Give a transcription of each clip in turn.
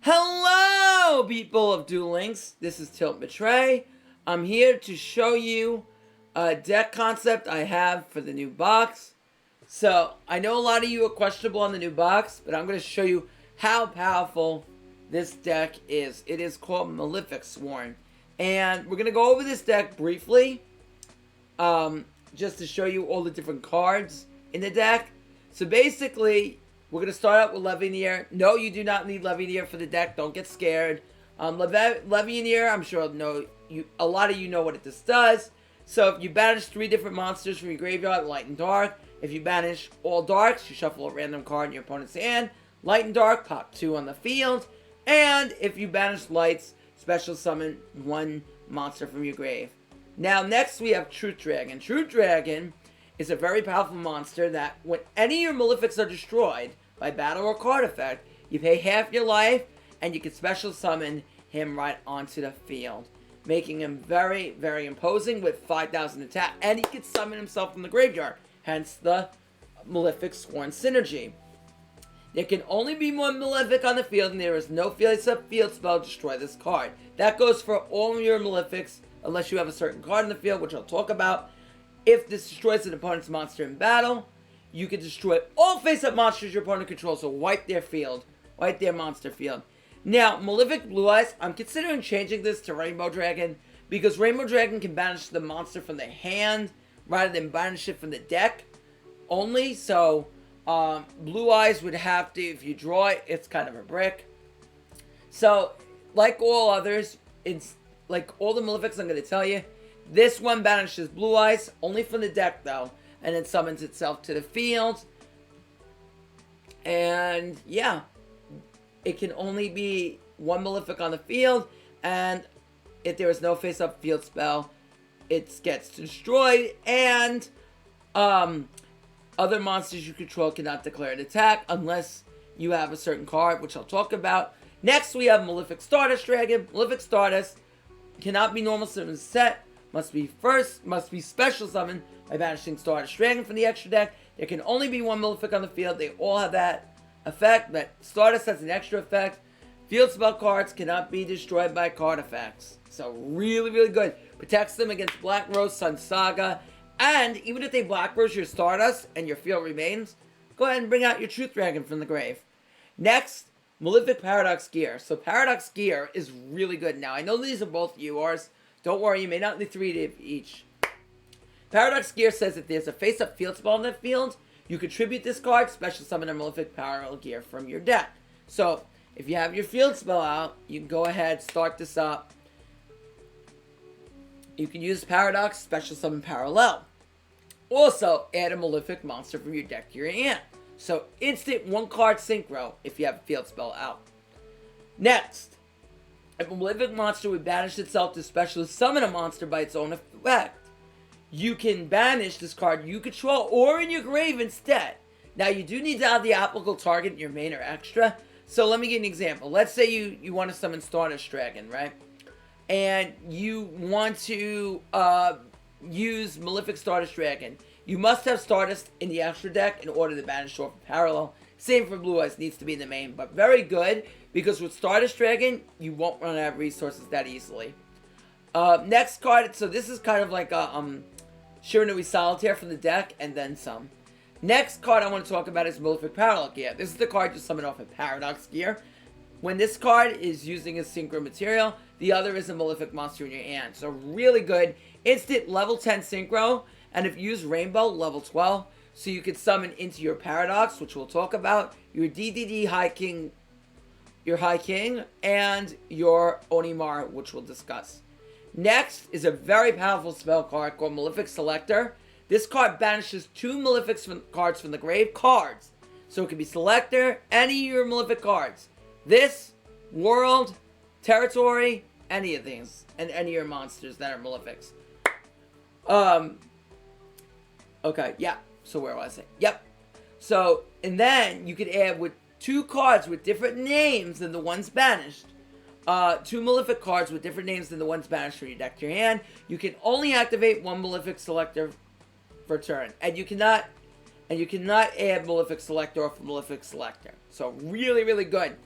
Hello, people of Duel Links. This is Tilt Betray. I'm here to show you a deck concept I have for the new box. So, I know a lot of you are questionable on the new box, but I'm going to show you how powerful this deck is. It is called Malefic Sworn. And we're going to go over this deck briefly, just to show you all the different cards in the deck. So basically, we're going to start out with Levianeer. No, you do not need Levianeer for the deck. Don't get scared. Levianeer, I'm sure a lot of you know what this does. So if you banish 3 different monsters from your graveyard, light and dark. If you banish all darks, you shuffle a random card in your opponent's hand. Light and dark, pop 2 on the field. And if you banish lights, special summon 1 monster from your grave. Now next we have Truth Dragon. Truth Dragon is a very powerful monster that when any of your Malefics are destroyed by battle or card effect, you pay half your life and you can special summon him right onto the field, making him very, very imposing with 5,000 attack, and he can summon himself from the graveyard, hence the Malefic Sworn synergy. There can only be 1 Malefic on the field, and there is no field spell to destroy this card. That goes for all your Malefics, unless you have a certain card in the field, which I'll talk about. If this destroys an opponent's monster in battle, you can destroy all face-up monsters your opponent controls, so wipe their field, wipe their monster field. Now, Malefic Blue Eyes, I'm considering changing this to Rainbow Dragon, because Rainbow Dragon can banish the monster from their hand, rather than banish it from the deck only, so Blue Eyes would have to, if you draw it, it's kind of a brick. So, like all others, it's like all the Malefics I'm going to tell you, this one banishes Blue Eyes, only from the deck though, and it summons itself to the field. And yeah, it can only be 1 Malefic on the field, and if there is no face-up field spell, it gets destroyed, and other monsters you control cannot declare an attack unless you have a certain card, which I'll talk about. Next, we have Malefic Stardust Dragon. Malefic Stardust cannot be normal summon set. Must be special summoned by banishing Stardust Dragon from the extra deck. There can only be 1 Malefic on the field. They all have that effect, but Stardust has an extra effect. Field spell cards cannot be destroyed by card effects. So really, really good. Protects them against Black Rose, Sun Saga. And even if they Black Rose your Stardust and your field remains, go ahead and bring out your Truth Dragon from the grave. Next, Malefic Paradox Gear. So Paradox Gear is really good. Now, I know these are both yours. Don't worry, you may not need 3 of each. Paradox Gear says if there's a face-up field spell in the field, you contribute this card, special summon a Malefic Paradox Gear from your deck. So, if you have your field spell out, you can go ahead, start this up. You can use Paradox, special summon Parallel. Also, add a Malefic monster from your deck to your hand. So, instant 1-card synchro if you have a field spell out. Next, if a Malefic monster would banish itself to specially summon a monster by its own effect, you can banish this card you control or in your grave instead. Now, you do need to have the applicable target in your main or extra. So, let me give you an example. Let's say you want to summon Stardust Dragon, right? And you want to use Malefic Stardust Dragon. You must have Stardust in the extra deck in order to banish off Parallel. Same for Blue Eyes, needs to be in the main. But very good, because with Stardust Dragon, you won't run out of resources that easily. Next card, so this is kind of like a Shiranui Solitaire from the deck, and then some. Next card I want to talk about is Malefic Paradox Gear. This is the card you summon off of Paradox Gear. When this card is using a synchro material, the other is a Malefic monster in your hand. So really good. Instant level 10 synchro, and if you use Rainbow, level 12. So you can summon into your Paradox, which we'll talk about, your DDD High King, and your Onimar, which we'll discuss. Next is a very powerful spell card called Malefic Selector. This card banishes 2 Malefic cards from the grave cards. So it can be Selector, any of your Malefic cards. This, World, Territory, any of these, and any of your monsters that are Malefics. Okay, yeah. So where was it? Yep. So, and then you could add with 2 cards with different names than the ones banished. 2 Malefic cards with different names than the ones banished from your deck to your hand. You can only activate 1 Malefic Selector per turn. And you cannot add Malefic Selector off Malefic Selector. So really, really good.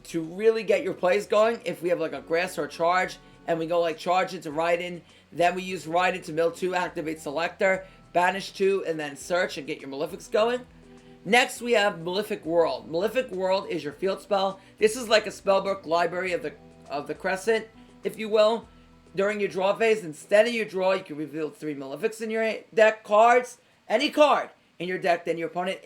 to really get your plays going. If we have like a grass or a charge, and we go like charge into Raiden, then we use Raiden to mill 2, activate Selector, banish 2, and then search and get your Malefics going. Next, we have Malefic World. Malefic World is your field spell. This is like a spellbook library of the Crescent, if you will. During your draw phase, instead of your draw, you can reveal 3 Malefics in your deck cards. Any card in your deck, then your opponent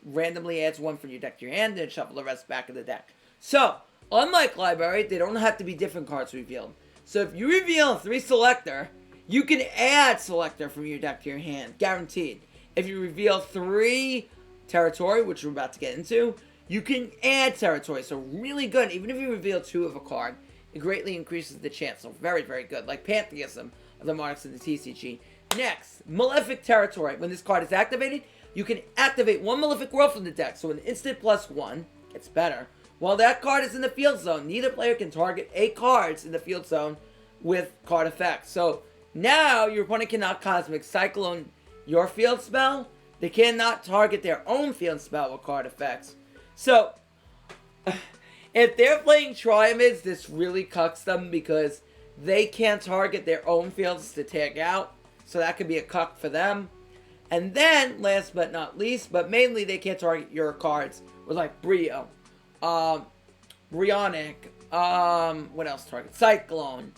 randomly adds 1 from your deck to your hand, and shuffle the rest back in the deck. So, unlike library, they don't have to be different cards revealed. So if you reveal 3 Selector, you can add Selector from your deck to your hand, guaranteed. If you reveal 3 Territory, which we're about to get into, you can add Territory. So really good. Even if you reveal 2 of a card, it greatly increases the chance. So very, very good. Like Pantheism of the Monarchs in the TCG. Next, Malefic Territory. When this card is activated, you can activate 1 Malefic World from the deck. So an instant +1. It's better. While that card is in the field zone, neither player can target 8 cards in the field zone with card effects. So now your opponent cannot Cosmic Cyclone your field spell. They cannot target their own field spell with card effects. So if they're playing Triamids, this really cucks them because they can't target their own fields to tag out. So that could be a cuck for them. And then, last but not least, but mainly they can't target your cards with like Brio. Brionic, what else target? Cyclone,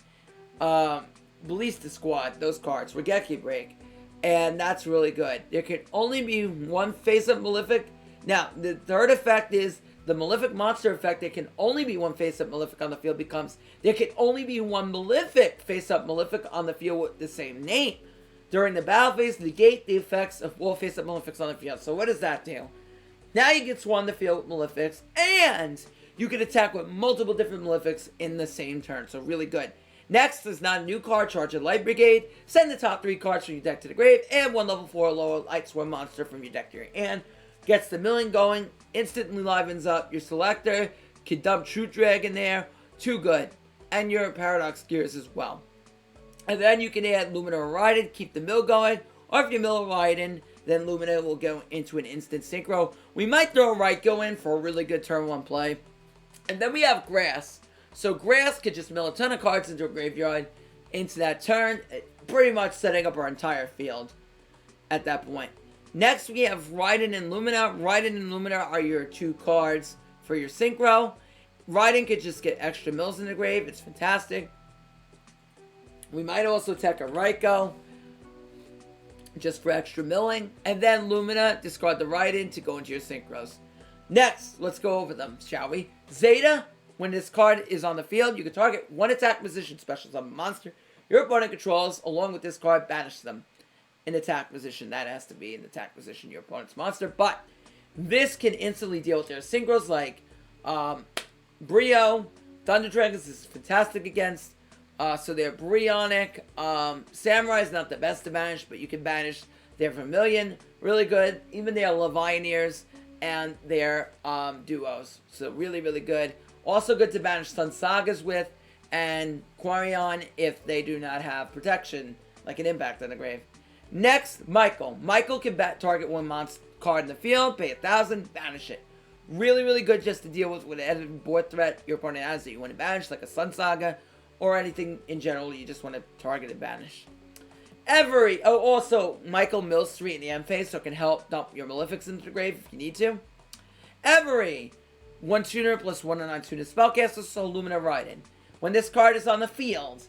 Ballista Squad, those cards, Regeki Break, and that's really good. There can only be 1 face-up Malefic. Now, the third effect is the Malefic monster effect. There can only be 1 face-up Malefic on the field becomes, there can only be 1 Malefic face-up Malefic on the field with the same name. During the battle phase, negate the effects of all face-up Malefics on the field. So what does that do? Now you get swarm the field with Malefics, and you can attack with multiple different Malefics in the same turn. So really good. Next is not a new card, charge a Light Brigade. Send the top 3 cards from your deck to the grave, and 1 level 4 lower Light Swarm monster from your deck to your hand. Gets the milling going, instantly livens up your Selector. Can dump True Dragon there. Too good. And your Paradox Gears as well. And then you can add Lumina or Raiden, keep the mill going. Or if you mill Raiden, then Lumina will go into an instant synchro. We might throw a Raiko in for a really good turn 1 play. And then we have Grass. So Grass could just mill a ton of cards into a graveyard into that turn, pretty much setting up our entire field at that point. Next we have Raiden and Lumina. Raiden and Lumina are your 2 cards for your synchro. Raiden could just get extra mills in the grave. It's fantastic. We might also take a Raiko just for extra milling. And then Lumina, discard the Raiden to go into your synchros. Next, let's go over them, shall we? Zeta, when this card is on the field, you can target 1 attack position special summon monster your opponent controls. Along with this card, banish them in attack position. That has to be in attack position, your opponent's monster. But this can instantly deal with their synchros like Brio, Thunder Dragons is fantastic against. So they're Brionic. Samurai is not the best to banish, but you can banish their Vermilion. Really good. Even their Levianeers and their duos. So really, really good. Also good to banish Sun Sagas with. And Quarion if they do not have protection, like an impact on the grave. Next, Michael. Michael can target 1 monster card in the field, pay 1,000, banish it. Really, really good just to deal with whatever board threat your opponent has that you want to banish, like a Sun Saga. Or anything in general you just want to target and banish. Also, Michael mills 3 in the end phase, so it can help dump your Malefics into the grave if you need to. Every 1 tuner plus 1 non-tuner spellcaster, so Lumina Raiden. When this card is on the field,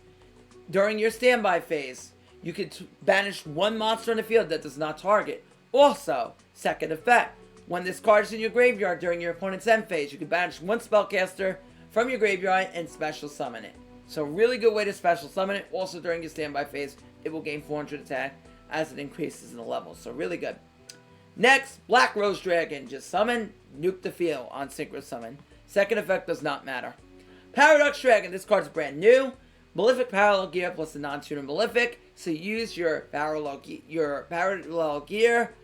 during your standby phase, you can banish 1 monster on the field that does not target. Also, second effect, when this card is in your graveyard during your opponent's end phase, you can banish 1 spellcaster from your graveyard and special summon it. So really good way to special summon it. Also during your standby phase, it will gain 400 attack as it increases in the level. So really good. Next, Black Rose Dragon. Just summon, nuke the field on synchro summon. Second effect does not matter. Paradox Dragon. This card's brand new. Malefic Parallel Gear plus the non-tuner Malefic. So use your parallel gear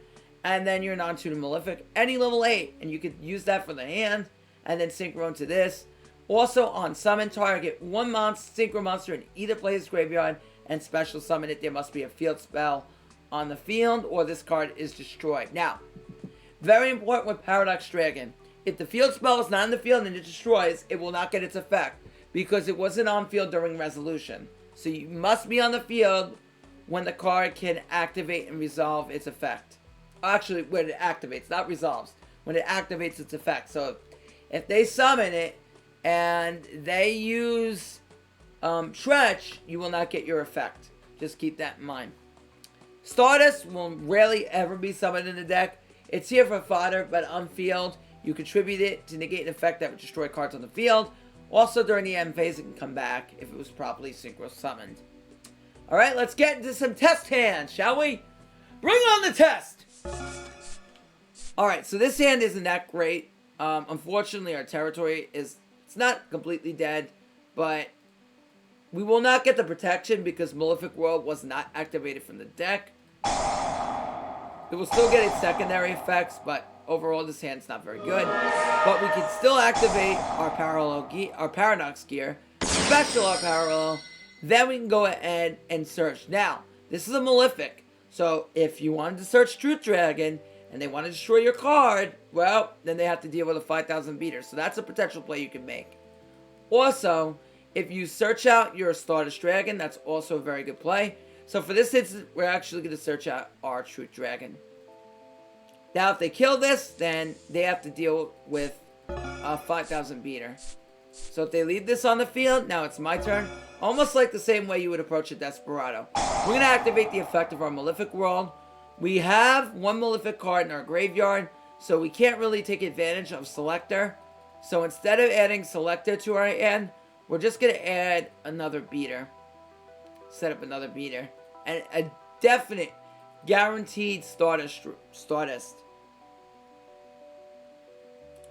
and then your non-tuner Malefic. Any level 8. And you could use that for the hand and then synchro into this. Also on summon, target 1 synchro monster in either player's graveyard and special summon it. There must be a field spell on the field or this card is destroyed. Now, very important with Paradox Dragon. If the field spell is not in the field and it destroys, it will not get its effect because it wasn't on field during resolution. So you must be on the field when the card can activate and resolve its effect. Actually, when it activates, not resolves. When it activates its effect. So if they summon it and they use Tretch, you will not get your effect. Just keep that in mind. Stardust will rarely ever be summoned in the deck. It's here for fodder, but on field, you contribute it to negate an effect that would destroy cards on the field. Also, during the end phase, it can come back if it was properly synchro summoned. Alright, let's get into some test hands, shall we? Bring on the test! Alright, so this hand isn't that great. Unfortunately, our territory it's not completely dead, but we will not get the protection because Malefic World was not activated from the deck. It will still get its secondary effects, but overall this hand's not very good. But we can still activate our Paradox Gear, special our Parallel, then we can go ahead and search. Now, this is a Malefic, so if you wanted to search Truth Dragon, and they want to destroy your card, well, then they have to deal with a 5,000 beater. So that's a potential play you can make. Also, if you search out your Stardust Dragon, that's also a very good play. So for this instance, we're actually going to search out our Truth Dragon. Now, if they kill this, then they have to deal with a 5,000 beater. So if they leave this on the field, now it's my turn. Almost like the same way you would approach a Desperado. We're going to activate the effect of our Malefic World. We have one Malefic card in our graveyard, so we can't really take advantage of Selector. So instead of adding Selector to our hand, we're just going to add another beater. Set up another beater. And a definite, guaranteed Stardust.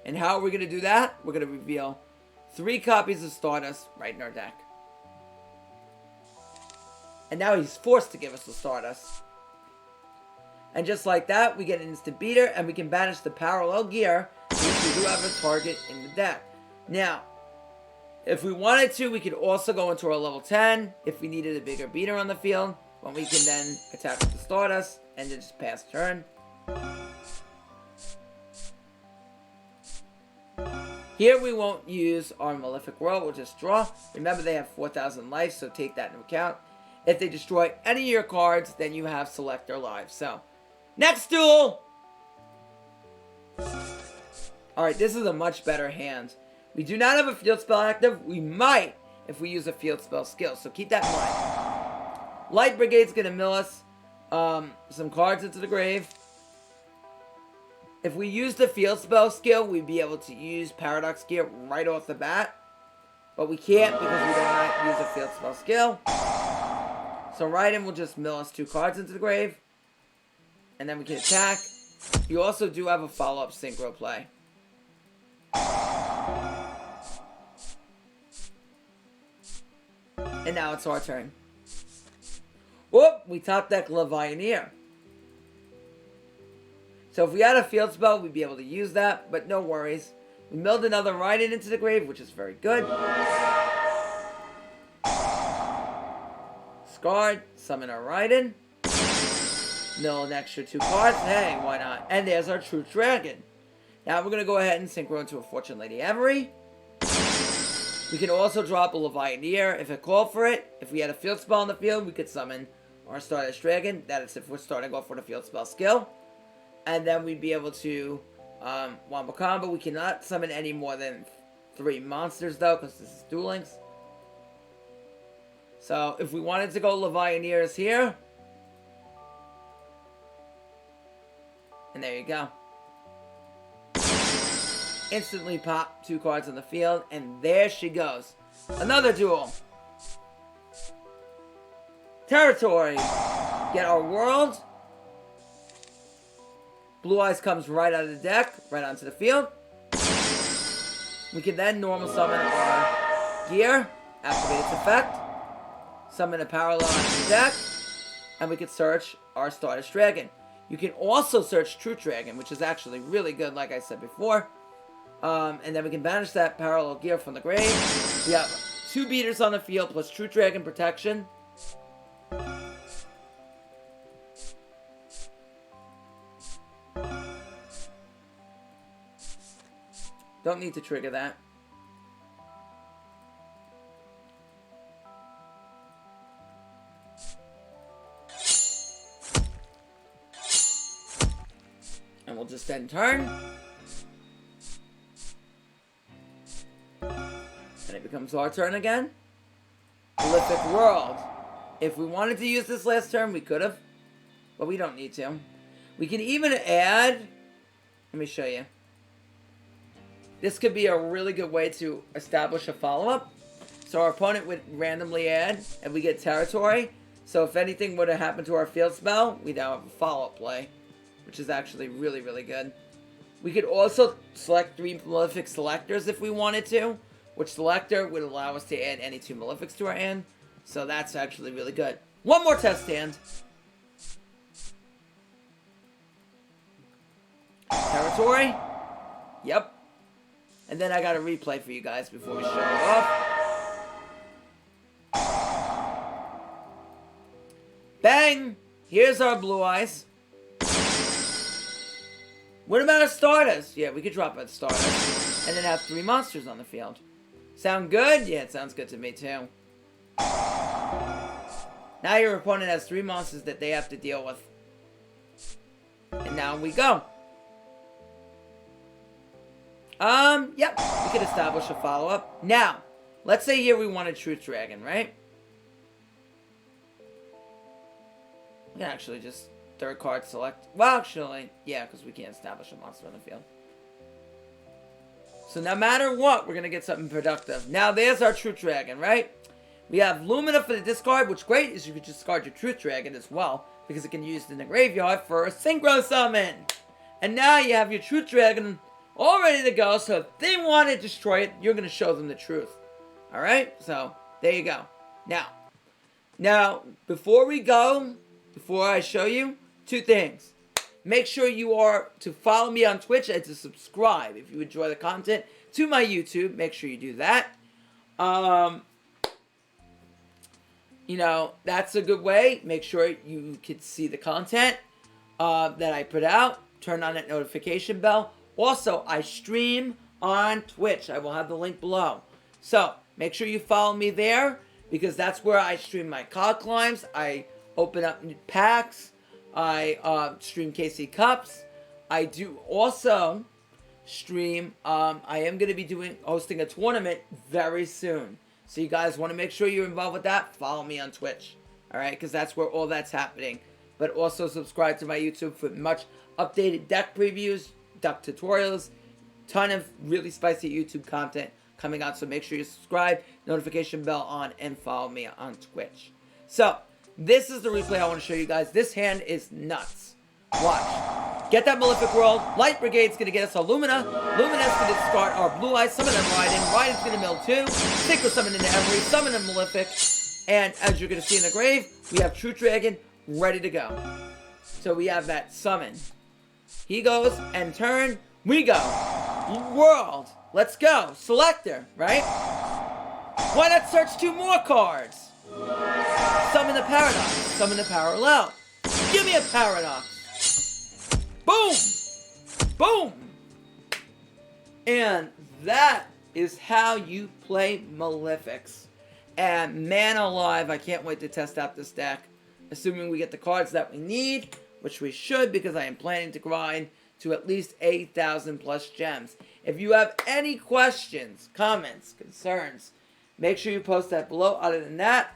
And how are we going to do that? We're going to reveal 3 copies of Stardust right in our deck. And now he's forced to give us the Stardust. And just like that, we get an instant beater, and we can banish the Parallel Gear, since we do have a target in the deck. Now, if we wanted to, we could also go into our level 10, if we needed a bigger beater on the field, when we can then attack with the Stardust, and then just pass turn. Here we won't use our Malefic World, we'll just draw. Remember, they have 4,000 life, so take that into account. If they destroy any of your cards, then you have select their lives. So, next duel! Alright, this is a much better hand. We do not have a field spell active. We might if we use a field spell skill. So keep that in mind. Light Brigade's going to mill us some cards into the grave. If we use the field spell skill, we'd be able to use Paradox Gear right off the bat. But we can't because we do not use a field spell skill. So Raiden will just mill us 2 cards into the grave. And then we can attack. You also do have a follow-up synchro play. And now it's our turn. Whoop! We top deck Levianeer. So if we had a field spell, we'd be able to use that, but no worries. We milled another Raiden into the grave, which is very good. Scarred, summon our Raiden. Mill an extra 2 cards. Hey, why not? And there's our Truth Dragon. Now we're going to go ahead and synchro into a Fortune Lady Emery. We can also drop a Levianeer if it called for it. If we had a field spell on the field, we could summon our Stardust Dragon. That is if we're starting off with a field spell skill. And then we'd be able to wombo combo. We cannot summon any more than 3 monsters though, because this is Duel Links. So if we wanted to go Levianeers here. And there you go. Instantly pop 2 cards on the field, and there she goes. Another duel. Territory. Get our world. Blue Eyes comes right out of the deck, right onto the field. We can then normal summon our gear, activate its effect, summon a Parallel onto the deck, and we can search our Stardust Dragon. You can also search Truth Dragon, which is actually really good, like I said before. And then we can banish that Parallel Gear from the grave. We have 2 beaters on the field plus Truth Dragon protection. Don't need to trigger that. And we'll just end turn. And it becomes our turn again. Malefic World. If we wanted to use this last turn, we could have. But we don't need to. We can even add... Let me show you. This could be a really good way to establish a follow-up. So our opponent would randomly add, and we get territory. So if anything would have happened to our field spell, we'd now have a follow-up play. Which is actually really, really good. We could also select 3 Malefic selectors if we wanted to. Which selector would allow us to add any 2 Malefics to our hand. So that's actually really good. One more test hand. Territory. Yep. And then I got a replay for you guys before we show it off. Bang! Here's our blue eyes. What about a Stardust? Yeah, we could drop a Stardust. And then have 3 monsters on the field. Sound good? Yeah, it sounds good to me too. Now your opponent has 3 monsters that they have to deal with. And now we go. Yep. We could establish a follow-up. Now, let's say here we want a Truth Dragon, right? We can actually just 3rd card select. Well, actually, yeah, because we can't establish a monster on the field. So no matter what, we're going to get something productive. Now, there's our Truth Dragon, right? We have Lumina for the discard, which great is you could discard your Truth Dragon as well, because it can be used in the graveyard for a Synchro Summon. And now you have your Truth Dragon all ready to go, so if they want to destroy it, you're going to show them the truth. Alright? So, there you go. Now, before we go, before I show you, 2 things. Make sure you are to follow me on Twitch and to subscribe if you enjoy the content to my YouTube. Make sure you do that. You know, that's a good way. Make sure you can see the content that I put out. Turn on that notification bell. Also, I stream on Twitch. I will have the link below. So, make sure you follow me there because that's where I stream my COD climbs. I open up new packs. I stream KC Cups. I do also stream, I am going to be hosting a tournament very soon. So you guys want to make sure you're involved with that, follow me on Twitch. Alright, because that's where all that's happening. But also subscribe to my YouTube for much updated deck previews, deck tutorials, ton of really spicy YouTube content coming out. So make sure you subscribe, notification bell on, and follow me on Twitch. So, this is the replay I want to show you guys. This hand is nuts. Watch. Get that Malefic World. Light Brigade's going to get us a Lumina. Lumina's going to discard our Blue Eyes. Summon them Raiden. Raiden's going to mill 2. Synchro Summon into Every. Summon a Malefic. And as you're going to see in the grave, we have Truth Dragon ready to go. So we have that summon. He goes, and turn. We go. World. Let's go. Selector, right? Why not search 2 more cards? Summon the Paradox. Summon the Parallel. Give me a Paradox. Boom! Boom! And that is how you play Malefics. And man alive, I can't wait to test out this deck. Assuming we get the cards that we need, which we should because I am planning to grind to at least 8,000 plus gems. If you have any questions, comments, concerns, make sure you post that below. Other than that,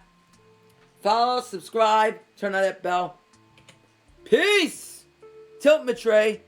follow, subscribe, turn on that bell. Peace! Tilt Matre.